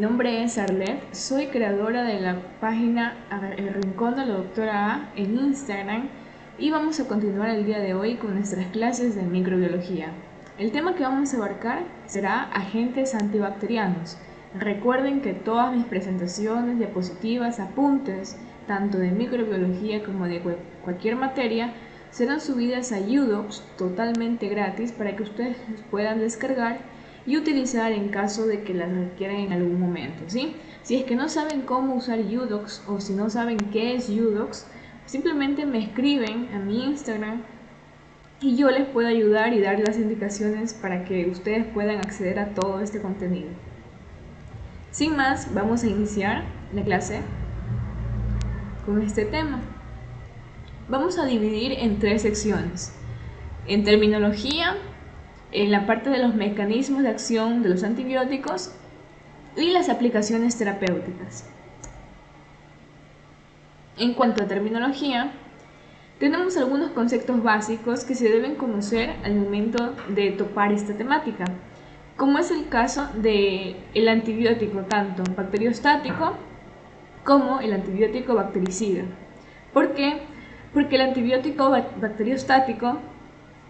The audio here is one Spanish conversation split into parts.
nombre es Arlet, soy creadora de la página El Rincón de la Doctora A en Instagram y vamos a continuar el día de hoy con nuestras clases de microbiología. El tema que vamos a abarcar será agentes antibacterianos. Recuerden que todas mis presentaciones, diapositivas, apuntes, tanto de microbiología como de cualquier materia, serán subidas a UDocs totalmente gratis para que ustedes puedan descargar y utilizar en caso de que las requieran en algún momento, ¿sí? Si es que no saben cómo usar UDocs o si no saben qué es UDocs, simplemente me escriben a mi Instagram y yo les puedo ayudar y dar las indicaciones para que ustedes puedan acceder a todo este contenido. Sin más, vamos a iniciar la clase con este tema. Vamos a dividir en tres secciones: en terminología, en la parte de los mecanismos de acción de los antibióticos y las aplicaciones terapéuticas. En cuanto a terminología, tenemos algunos conceptos básicos que se deben conocer al momento de topar esta temática, como es el caso del antibiótico tanto bacteriostático como el antibiótico bactericida. ¿Por qué? Porque el antibiótico bacteriostático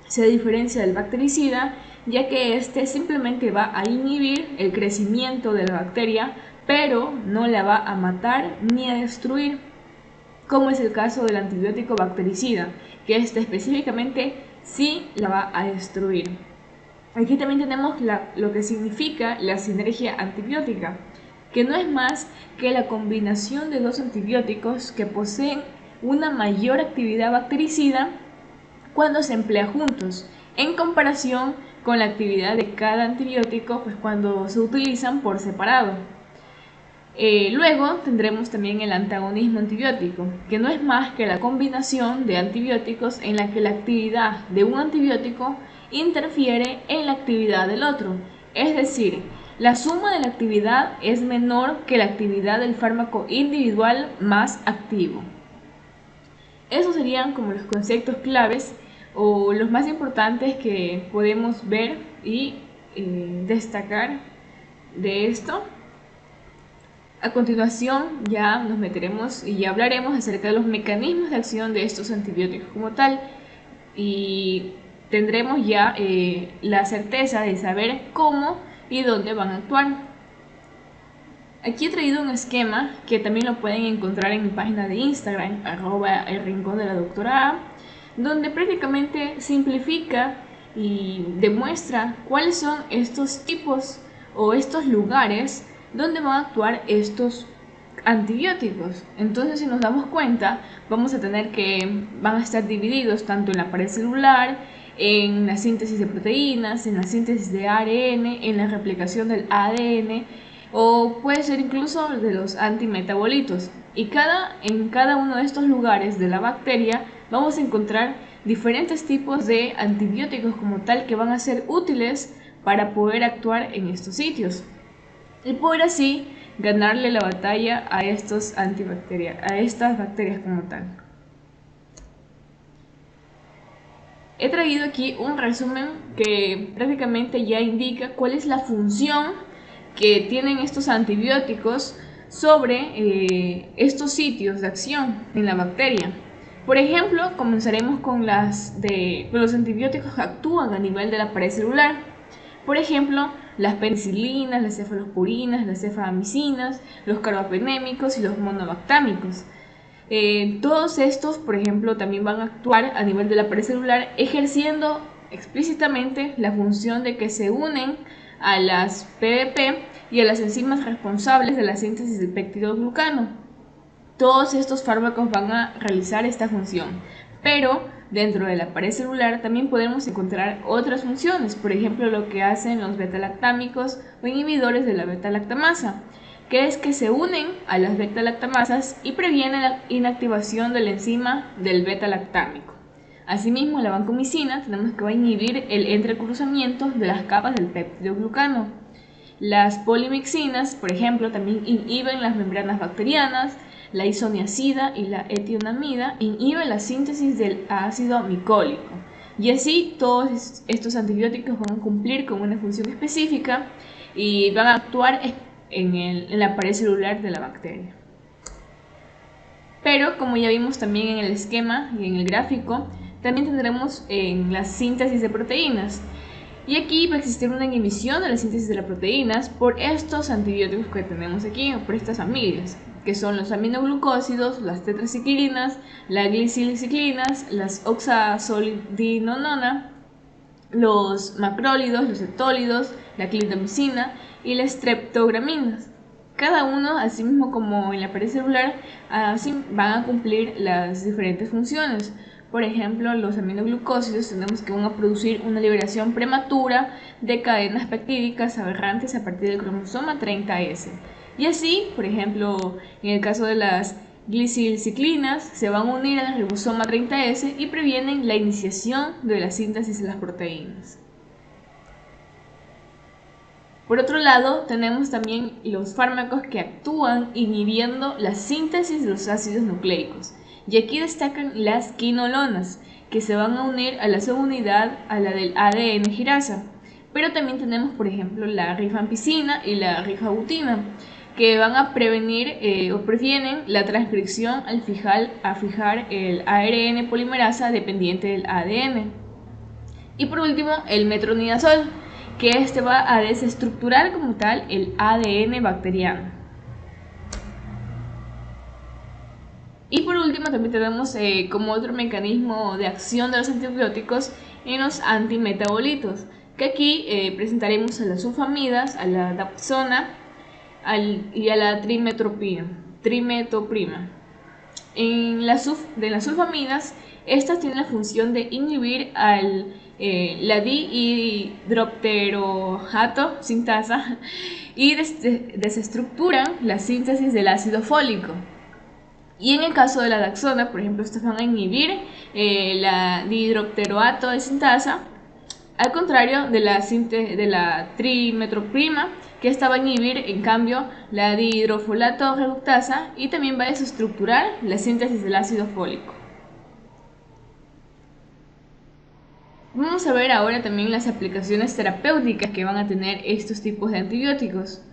se diferencia del bactericida, ya que este simplemente va a inhibir el crecimiento de la bacteria, pero no la va a matar ni a destruir, como es el caso del antibiótico bactericida, que este específicamente sí la va a destruir. Aquí también tenemos lo que significa la sinergia antibiótica, que no es más que la combinación de dos antibióticos que poseen una mayor actividad bactericida cuando se emplea juntos, en comparación con la actividad de cada antibiótico pues cuando se utilizan por separado. Luego tendremos también el antagonismo antibiótico, que no es más que la combinación de antibióticos en la que la actividad de un antibiótico interfiere en la actividad del otro, es decir, la suma de la actividad es menor que la actividad del fármaco individual más activo. Esos serían como los conceptos claves o los más importantes que podemos ver y destacar de esto. A continuación ya nos meteremos y ya hablaremos acerca de los mecanismos de acción de estos antibióticos como tal y tendremos ya la certeza de saber cómo y dónde van a actuar. Aquí he traído un esquema que también lo pueden encontrar en mi página de Instagram, @elrincondeladoctora, donde prácticamente simplifica y demuestra cuáles son estos tipos o estos lugares donde van a actuar estos antibióticos. Entonces, si nos damos cuenta, vamos a tener que van a estar divididos tanto en la pared celular, en la síntesis de proteínas, en la síntesis de ARN, en la replicación del ADN, o puede ser incluso de los antimetabolitos. Y en cada uno de estos lugares de la bacteria vamos a encontrar diferentes tipos de antibióticos como tal que van a ser útiles para poder actuar en estos sitios y poder así ganarle la batalla a estas bacterias como tal. He traído aquí un resumen que prácticamente ya indica cuál es la función que tienen estos antibióticos sobre estos sitios de acción en la bacteria. Por ejemplo, comenzaremos con los antibióticos que actúan a nivel de la pared celular. Por ejemplo, las penicilinas, las cefalosporinas, las cefamicinas, los carbapenémicos y los monobactámicos. Todos estos, por ejemplo, también van a actuar a nivel de la pared celular, ejerciendo explícitamente la función de que se unen a las PDP y a las enzimas responsables de la síntesis del peptidoglucano. Todos estos fármacos van a realizar esta función, pero dentro de la pared celular también podemos encontrar otras funciones, por ejemplo lo que hacen los beta-lactámicos o inhibidores de la beta-lactamasa, que es que se unen a las beta-lactamasas y previenen la inactivación de la enzima del beta-lactámico. Asimismo, la vancomicina tenemos que va a inhibir el entrecruzamiento de las capas del peptidoglucano. Las polimixinas, por ejemplo, también inhiben las membranas bacterianas. La isoniazida y la etionamida inhiben la síntesis del ácido micólico. Y así todos estos antibióticos van a cumplir con una función específica y van a actuar en la pared celular de la bacteria. Pero como ya vimos también en el esquema y en el gráfico, también tendremos en la síntesis de proteínas. Y aquí va a existir una inhibición de la síntesis de las proteínas por estos antibióticos que tenemos aquí, o por estas familias, que son los aminoglucósidos, las tetraciclinas, las glicilciclinas, las oxazolidinonona, los macrólidos, los cetólidos, la clindamicina y las streptograminas. Cada uno, así mismo como en la pared celular, así van a cumplir las diferentes funciones. Por ejemplo, los aminoglucósidos tenemos que van a producir una liberación prematura de cadenas peptídicas aberrantes a partir del cromosoma 30S. Y así, por ejemplo, en el caso de las glicilciclinas, se van a unir al ribosoma 30S y previenen la iniciación de la síntesis de las proteínas. Por otro lado, tenemos también los fármacos que actúan inhibiendo la síntesis de los ácidos nucleicos. Y aquí destacan las quinolonas, que se van a unir a la subunidad a la del ADN girasa. Pero también tenemos, por ejemplo, la rifampicina y la rifabutina, que van a prevenir o previenen la transcripción al fijar el ARN polimerasa dependiente del ADN. Y por último, el metronidazol, que este va a desestructurar como tal el ADN bacteriano. Y por último también tenemos como otro mecanismo de acción de los antibióticos en los antimetabolitos, que aquí presentaremos a las sulfamidas, a la dapsona y a la trimetoprima. En las sulfamidas, estas tienen la función de inhibir la dihidropteroato sintasa y desestructuran la síntesis del ácido fólico. Y en el caso de la daxona, por ejemplo, estas van a inhibir la dihidropteroato de sintasa, al contrario de la trimetoprima, que esta va a inhibir en cambio la dihidrofolato reductasa y también va a desestructurar la síntesis del ácido fólico. Vamos a ver ahora también las aplicaciones terapéuticas que van a tener estos tipos de antibióticos.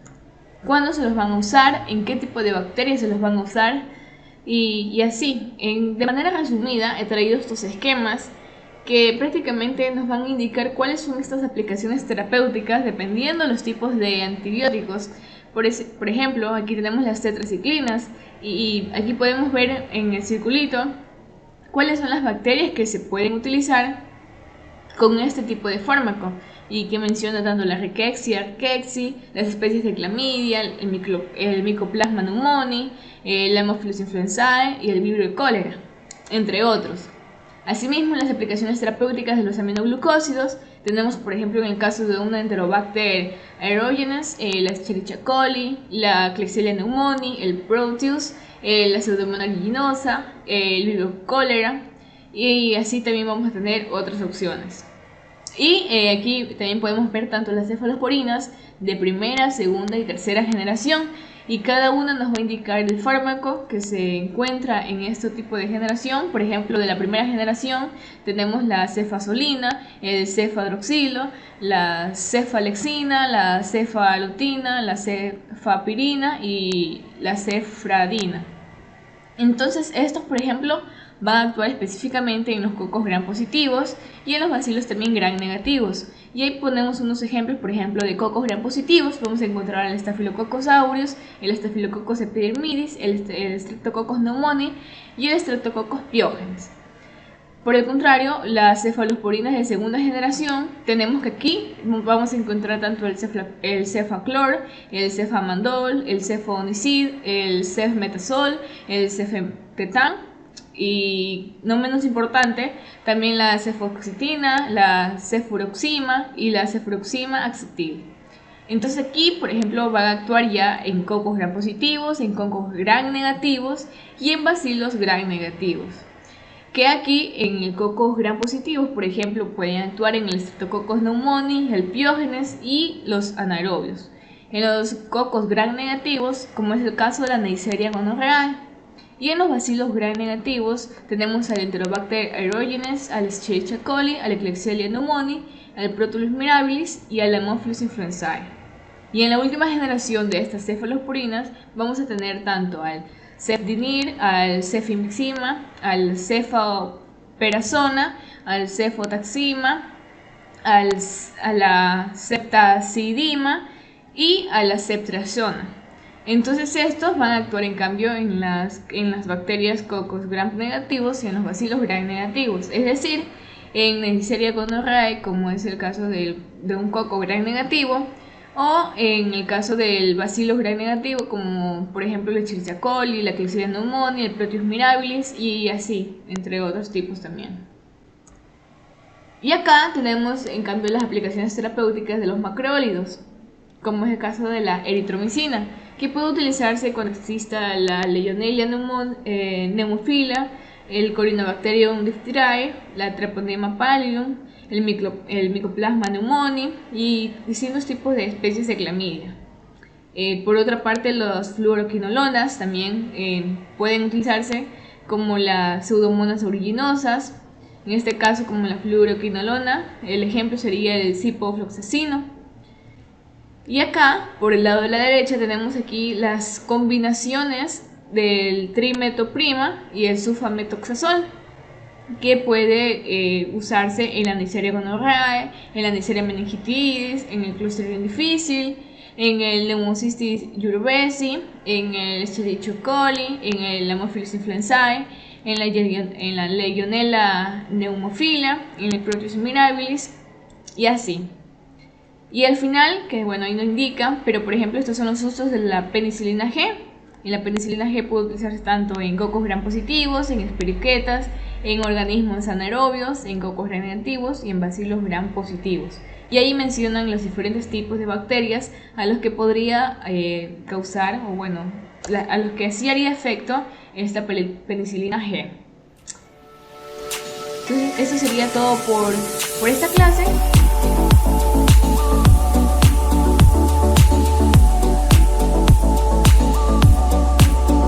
¿Cuándo se los van a usar? ¿En qué tipo de bacterias se los van a usar? Y así, de manera resumida, he traído estos esquemas que prácticamente nos van a indicar cuáles son estas aplicaciones terapéuticas dependiendo de los tipos de antibióticos. Por ejemplo, aquí tenemos las tetraciclinas y aquí podemos ver en el circulito cuáles son las bacterias que se pueden utilizar con este tipo de fármaco y que menciona tanto la Rickettsia, Rickettsia, las especies de Clamidia, el Mycoplasma pneumoniae, la Haemophilus influenzae y el Vibrio cólera, entre otros. Asimismo, en las aplicaciones terapéuticas de los aminoglucósidos tenemos, por ejemplo, en el caso de una Enterobacter aerogenes, la Escherichia coli, la Klebsiella pneumoniae, el Proteus, la Pseudomonas aeruginosa, el Vibrio cólera, y así también vamos a tener otras opciones. Y aquí también podemos ver tanto las cefalosporinas de primera, segunda y tercera generación, y cada una nos va a indicar el fármaco que se encuentra en este tipo de generación. Por ejemplo, de la primera generación tenemos la cefazolina, el cefadroxilo, la cefalexina, la cefalotina, la cefapirina y la cefradina. Entonces estos, por ejemplo, van a actuar específicamente en los cocos gram positivos y en los bacilos también gram negativos. Y ahí ponemos unos ejemplos, por ejemplo, de cocos gram positivos. Vamos a encontrar el Staphylococcus aureus, el Staphylococcus epidermidis, el Streptococcus pneumoniae y el Streptococcus pyogenes. Por el contrario, las cefalosporinas de segunda generación, tenemos que aquí vamos a encontrar tanto el cefaclor, el cefamandol, el cefonicid, el cefmetazol, el cefetetan. Y no menos importante, también la cefoxitina, la cefuroxima y la cefuroxima acetil. Entonces aquí, por ejemplo, van a actuar ya en cocos gram positivos, en cocos gram negativos y en bacilos gram negativos. Que aquí en el cocos gram positivos, por ejemplo, pueden actuar en el Streptococcus pneumoniae, el Piógenes y los anaerobios. En los cocos gram negativos, como es el caso de la Neisseria gonorrhoeae. Y en los bacilos gram negativos tenemos al Enterobacter aerogenes, al Escherichia coli, al Klebsiella pneumoniae, al Proteus mirabilis y al Haemophilus influenzae. Y en la última generación de estas cefalosporinas vamos a tener tanto al cefdinir, al cefimixima, al cefoperazona, al cefotaxima, a la ceftazidima y a la ceftriaxona. Entonces estos van a actuar en cambio en las bacterias Coccus gram negativos y en los bacilos gram negativos, es decir, en Neisseria gonorrhoeae, como es el caso de un coco gram negativo, o en el caso del bacillus gram negativo, como por ejemplo el Escherichia coli, la Klebsiella pneumoniae, el Proteus mirabilis y así, entre otros tipos también. Y acá tenemos en cambio las aplicaciones terapéuticas de los macrólidos, como es el caso de la eritromicina, que puede utilizarse cuando exista la Legionella pneumophila, el Corynebacterium diphtheriae, la Treponema pallidum, el Mycoplasma pneumoniae y distintos tipos de especies de clamidia. Por otra parte, las fluoroquinolonas también pueden utilizarse como las pseudomonas aeruginosa, en este caso como la fluoroquinolona, el ejemplo sería el ciprofloxacino. Y acá, por el lado de la derecha, tenemos aquí las combinaciones del trimetoprima y el sulfametoxazol, que puede usarse en la Neisseria gonorrhoeae, en la Neisseria meningitidis, en el Clostridium difficile, en el Pneumocystis jirovecii, en el Escherichia coli, en el Haemophilus influenzae, en la Legionella pneumophila, en el Proteus mirabilis y así. Y al final, que bueno, ahí no indica, pero por ejemplo estos son los usos de la penicilina G. Y la penicilina G puede utilizarse tanto en cocos gram positivos, en espiriquetas, en organismos anaerobios, en cocos gram negativos y en bacilos gram positivos. Y ahí mencionan los diferentes tipos de bacterias a los que podría causar, o bueno, a los que sí haría efecto esta penicilina G. Entonces, eso sería todo por esta clase.